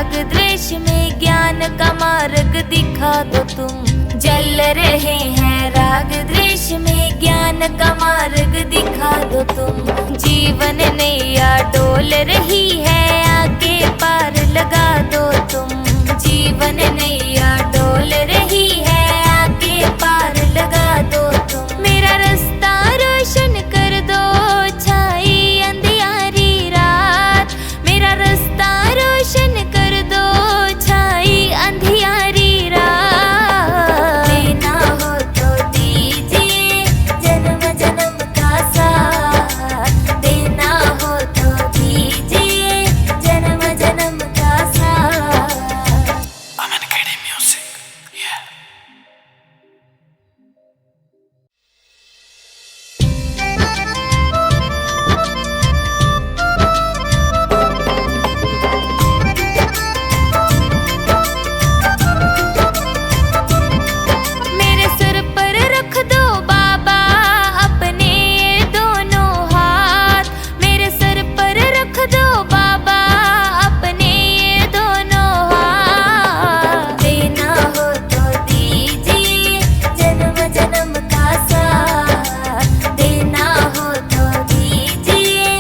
राग द्वेष में ज्ञान का मार्ग दिखा दो तुम। जल रहे हैं राग द्वेष में ज्ञान का मार्ग दिखा दो तुम। जीवन नैया डोल रही है आगे पार लगा दो तुम। जीवन नैया डोल रही है आगे पार लगा दो तुम। मेरा रास्ता रोशन कर दो छाई अंधियारी रात। मेरा रास्ता रोशन कर दो छाई अंधियारी रात। देना हो तो दीजिए जन्म जन्म का साथ। देना हो तो दीजिए जन्म जन्म का साथ। Aman Academy Music, yeah. मेरे सिर पर रख दो बाबा अपने ये दोनों हाथ। मेरे सिर पर रख दो बाबा अपने ये दोनों हाथ। देना हो तो दीजिए जन्म जन्म का साथ। देना हो तो दीजिए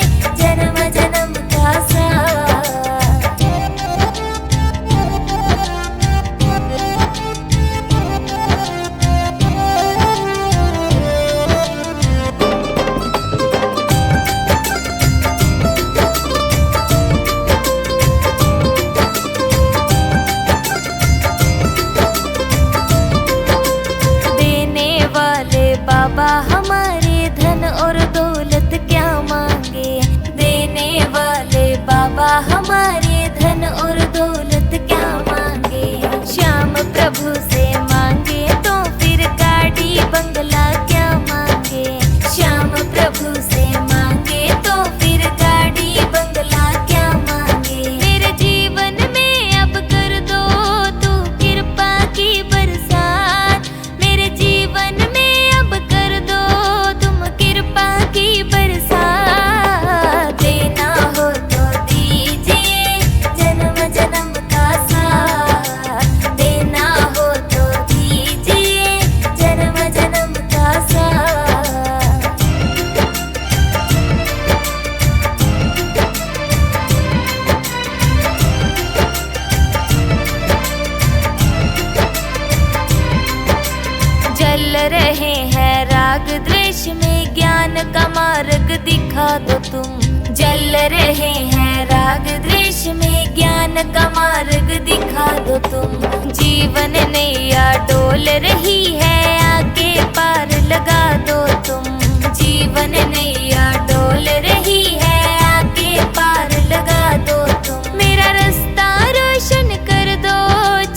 जन्म जन्म का साथ। देने वाले बाबा हमारे धन और दौलत क्या मांगे। देने वाले बाबा हमारे धन और दौलत क्या मांगे। श्याम प्रभु से मांगे तो फिर गाड़ी बंगला क्या मांगे। श्याम प्रभु से मांगे तो फिर गाड़ी बंगला क्या मांगे। मेरे जीवन में अब कर दो तू कृपा की बरसात। मेरे जीवन में अब कर दो तुम कृपा की बरसात। देना हो तो दीजिए जन्म जन्म का साथ। देना हो तो दीजिए जन्म जन्म का साथ। जल रहे हैं राग द्वेष में ज्ञान का मार्ग दिखा दो तुम। जल रहे हैं राग द्वेष में ज्ञान का मार्ग दिखा दो तुम। जीवन नैया डोल रही है आगे पार लगा दो तुम। जीवन नैया डोल रही है आगे पार लगा दो तुम। मेरा रास्ता रोशन कर दो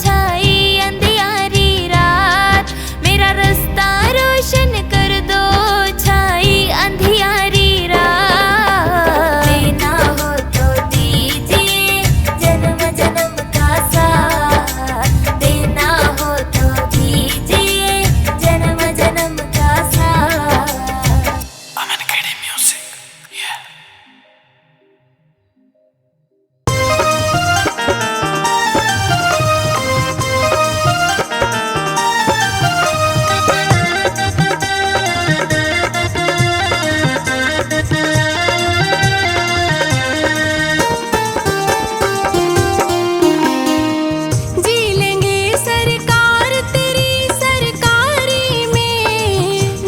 छाई अंधियारी रात। मेरा रास्ता रोशन कर दो छाई अंधियारी रात। देना हो तो दीजिए जन्म जन्म का साथ। देना हो तो दीजिए जन्म जन्म का साथ। Aman Academy Music, yeah. जी लेंगे सरकार तेरी सरकारी में।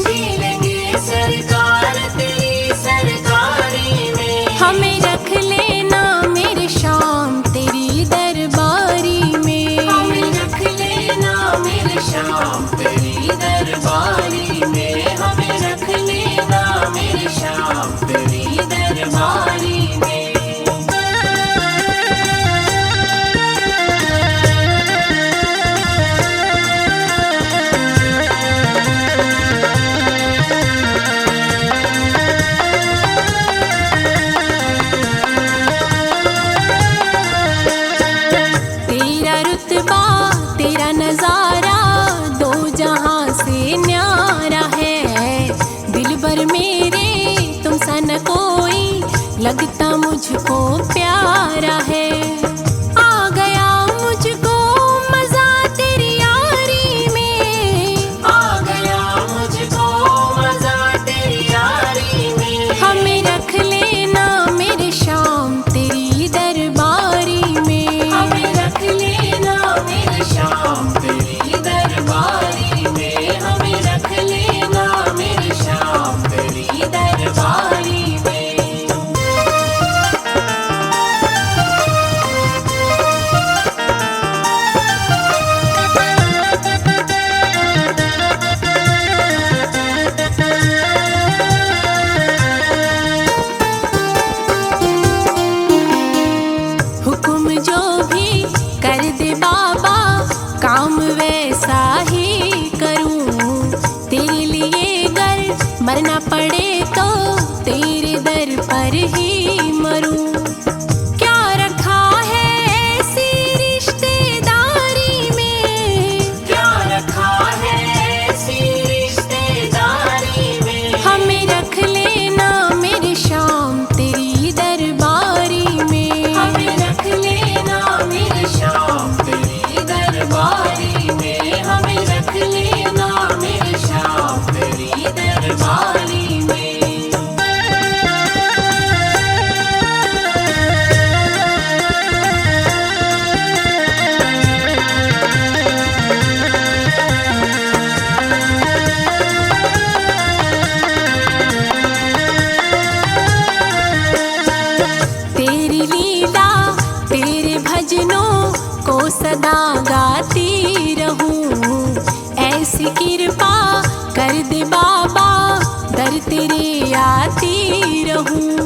जी लेंगे सरकार तेरी सरकारी में। हमें रख लेना मेरे शाम तेरी दरबारी में। हमें रख लेना मेरे शाम तेरी दरबारी में। हमें रख लेना मेरे शाम तेरी दरबारी में। तेरा रुतबा तेरा नजारा दो जहां से न्यारा है। दिल भर मेरे तुम सा न कोई लगता मुझको प्यारा है। आ गया सदा गाती रहूं। ऐसी कृपा कर दे बाबा, दर तेरे आती रहूं।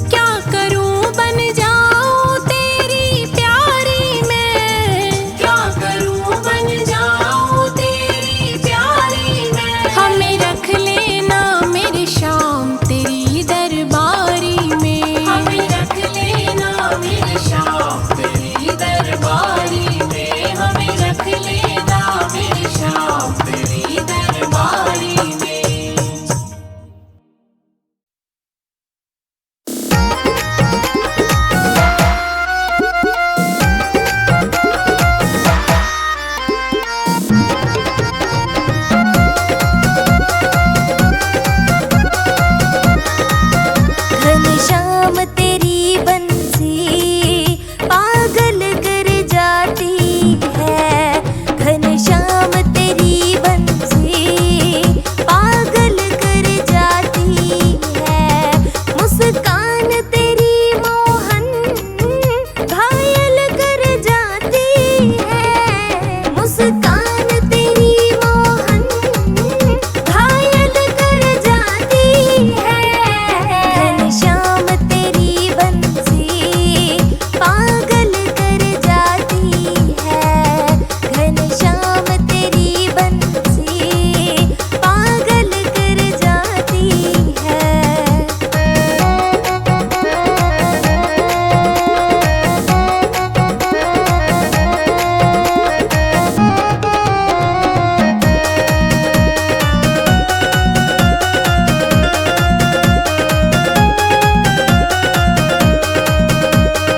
क्या करूं बन जाऊं तेरी प्यारी मैं, क्या करूं बन जाऊं तेरी प्यारी मैं। हमें रख लेना मेरे श्याम तेरी दरबारी में। हमें रख लेना मेरे श्याम तेरी दरबारी में। हमें रख लेना मेरे श्याम तेरी दरबारी में। घनश्याम तेरी बंसी पागल कर जाती है। घनश्याम तेरी बंसी पागल कर जाती है। मुस्कान तेरी मोहन घायल कर जाती है। मुस्कान तेरी मोहन घायल कर जाती है। घनश्याम तेरी बंसी पागल कर जाती है। घनश्याम तेरी बंसी पागल कर जाती है।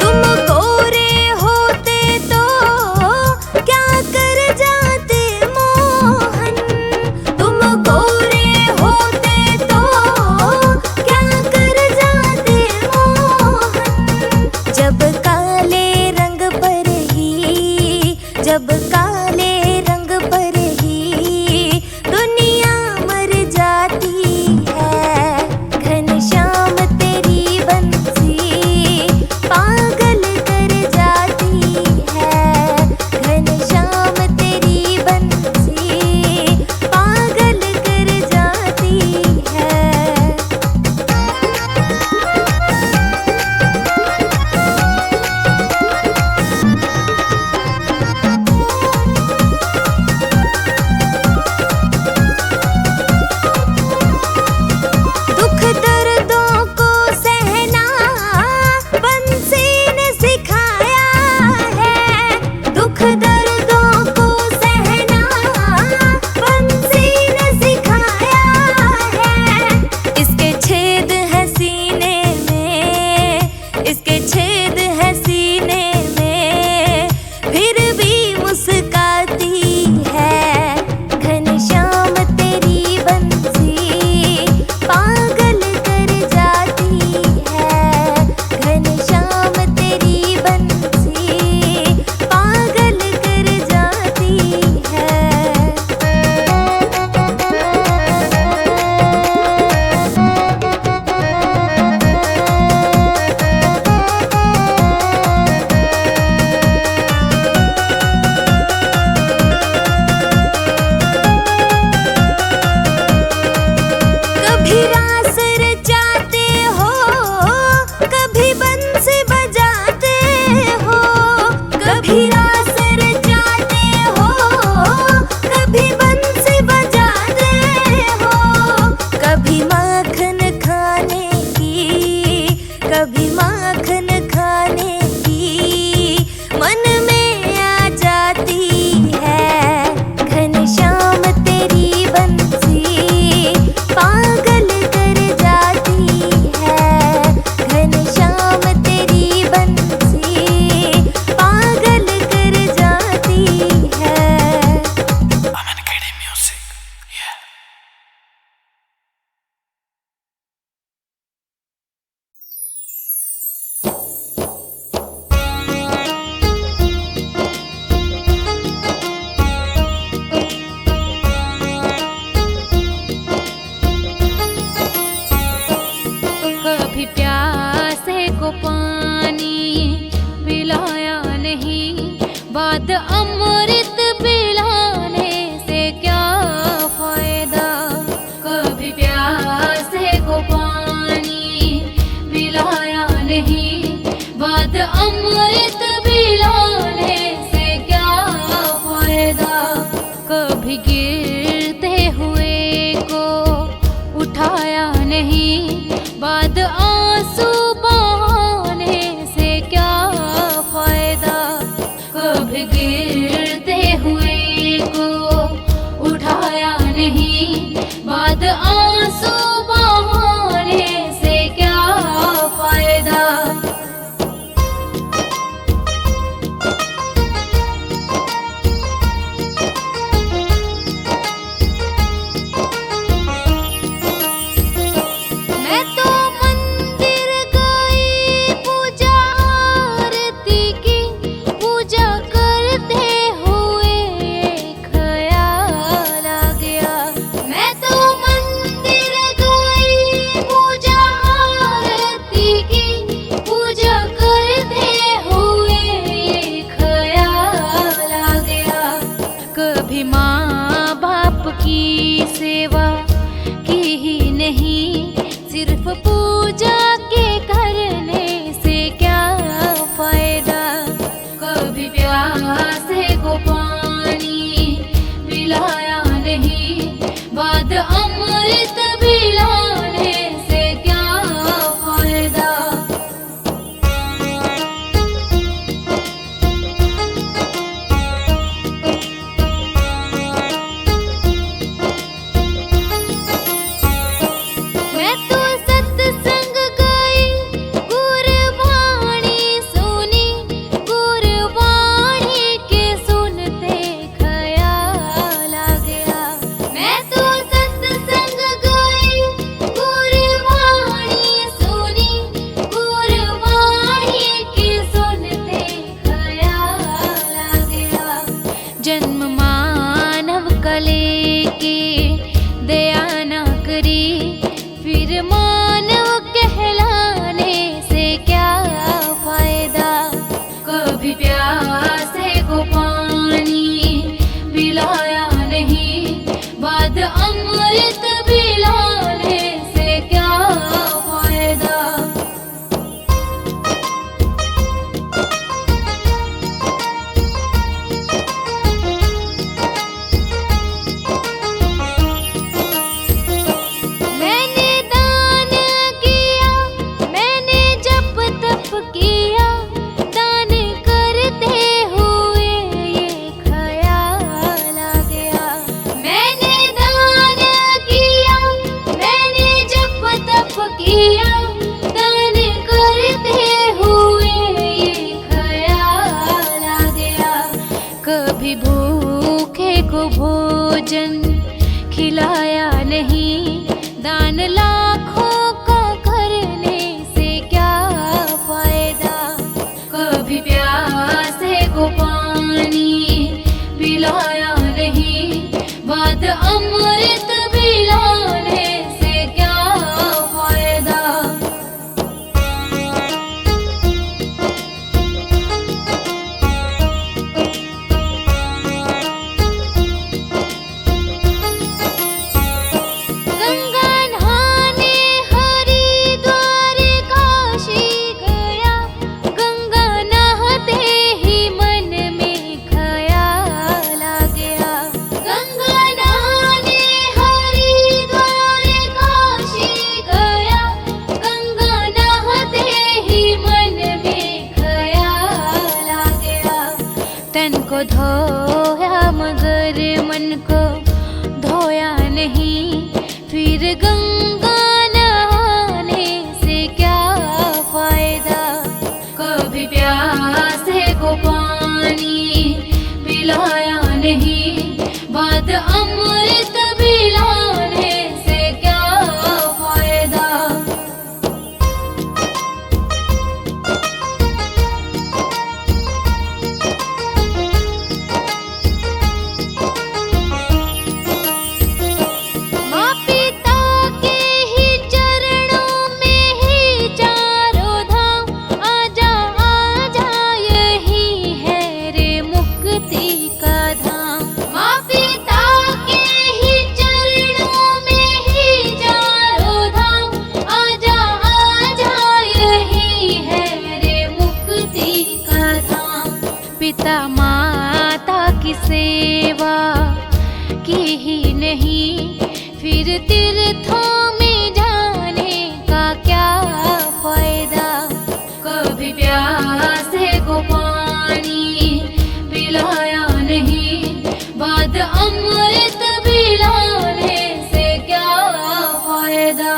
तुम गोरे होते तो क्या कर जाते मोहन। तुम गोरे होते तो क्या कर जाते मोहन। जब काले रंग पर ही, जब काले रंग पर ही दुनिया मर जाती है। घनश्याम तेरी बंसी पागल कर जाती है। घनश्याम तेरी बंसी पागल कर जाती है। दुख दर्दों को सहना बंसी ने सिखाया है। दुख दर्दों को सहना बंसी ने सिखाया है। इसके छेद है सीने में, इसके छेद है सीने में, फिर भी मुस्काती है। घनश्याम तेरी बंसी पागल कर जाती है। घनश्याम तेरी बंसी पागल कर जाती है। कभी रास रचाते हो, कभी बंसी बजाते हो। कभी रास रचाते हो, कभी बंसी बजाते हो। कभी माखन खाने की, कभी माखन खाने की मन में आ जाती है। घनश्याम तेरी बंसी पागल कर जाती है। घनश्याम तेरी बंसी पागल कर बाद अमृत पिलाने से क्या फायदा। कभी प्यासे को पानी पिलाया नहीं, बाद अमृत पिलाने से क्या फायदा। कभी गिरते हुए को उठाया नहीं, बाद आंसू बहाने से क्या फायदा। कभी गिरते हुए को उठाया नहीं, बाद आंसू बहाने से क्या फायदा। मैं तो मंदिर गई पूजा आरती की, पूजा करते हुए ख्याल आ गया। मैं तो मंदिर गई पूजा आरती की, पूजा करते हुए ख्याल आ गया। कभी माँ बाप की सेवा की ही नहीं, सिर्फ पूजा के करने से क्या फायदा। कभी प्यासे को पानी पिलाया नहीं, बाद अमृत पिलाने से क्या फायदा। मैं तो सत्संग गई, गुरबाणी सुनी, गुरबाणी के सुनते ख्याल आ गया। मैं तो सत्संग गई, गुरबाणी सुनी, गुरबाणी के सुनते ख्याल आ गया। जन्म मानव का लेके दया न करी, फिर मानव कहलाने से क्या फायदा। कभी प्यासे को पानी पिलाया नहीं, बाद अमृत पिलाने से क्या फायदा। मैंने दान किया, मैंने जप तप किया, दान करते हुए ये ख्याल आ गया। मैंने दान किया, मैंने जप तप किया, दान करते हुए ये ख्याल आ गया। कभी भूखे को भोजन खिलाया नहीं, दान लाखों का करने से क्या फायदा। कभी प्यासे को पानी पिलाया नहीं, बाद अमृत पिलाने से क्या फायदा। गंगा नहाने हरिद्वार काशी गया, गंगा नहाते ही मन में ख्याल आ गया। गंगा नहाने हरिद्वार काशी गया, गंगा नहाते ही मन में ख्याल आ गया। तन को धोया मगर मन को धोया नहीं, फिर गंगा नहाने से क्या फायदा। कभी प्यासे को पानी पिलाया नहीं, बाद अमृत पिलाने से क्या फायदा। माँ पिता के माता की सेवा की ही नहीं, फिर तीर्थों में जाने का क्या फायदा। कभी प्यासे को पानी पिलाया नहीं, बाद अमृत पिलाने से क्या फायदा।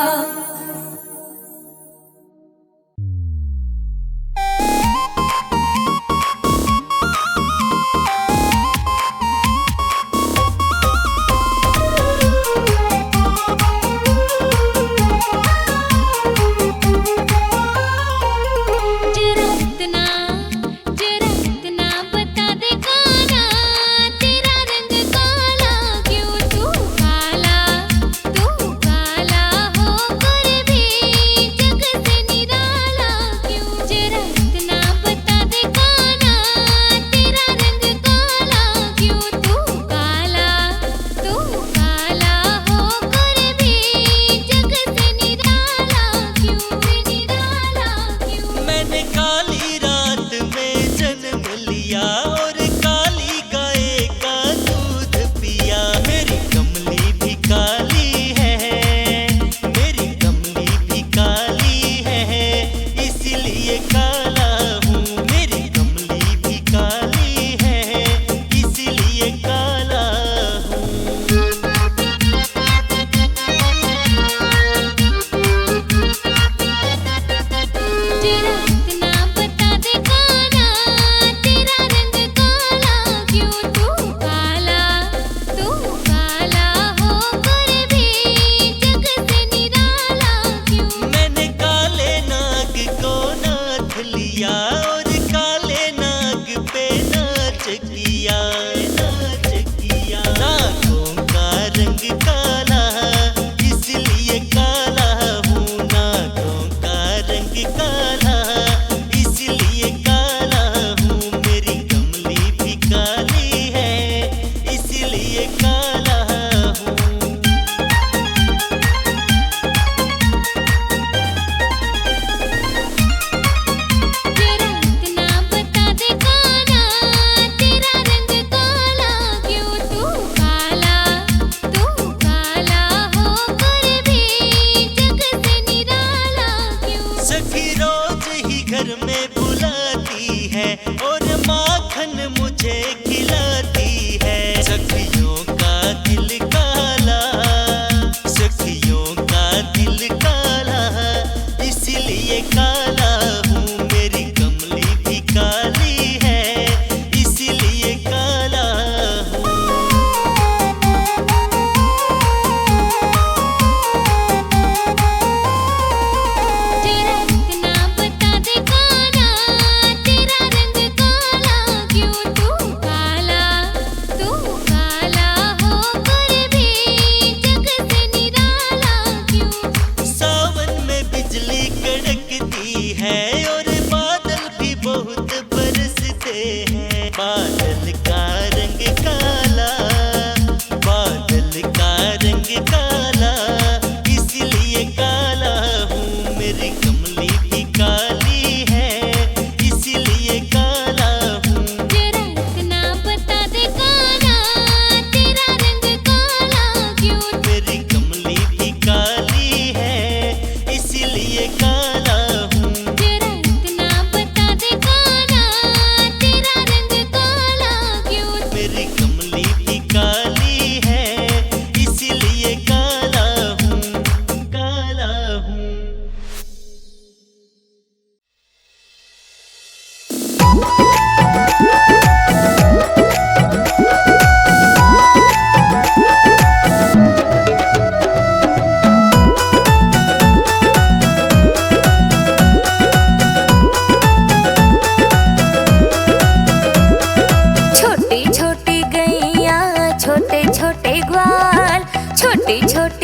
छोटे छोटे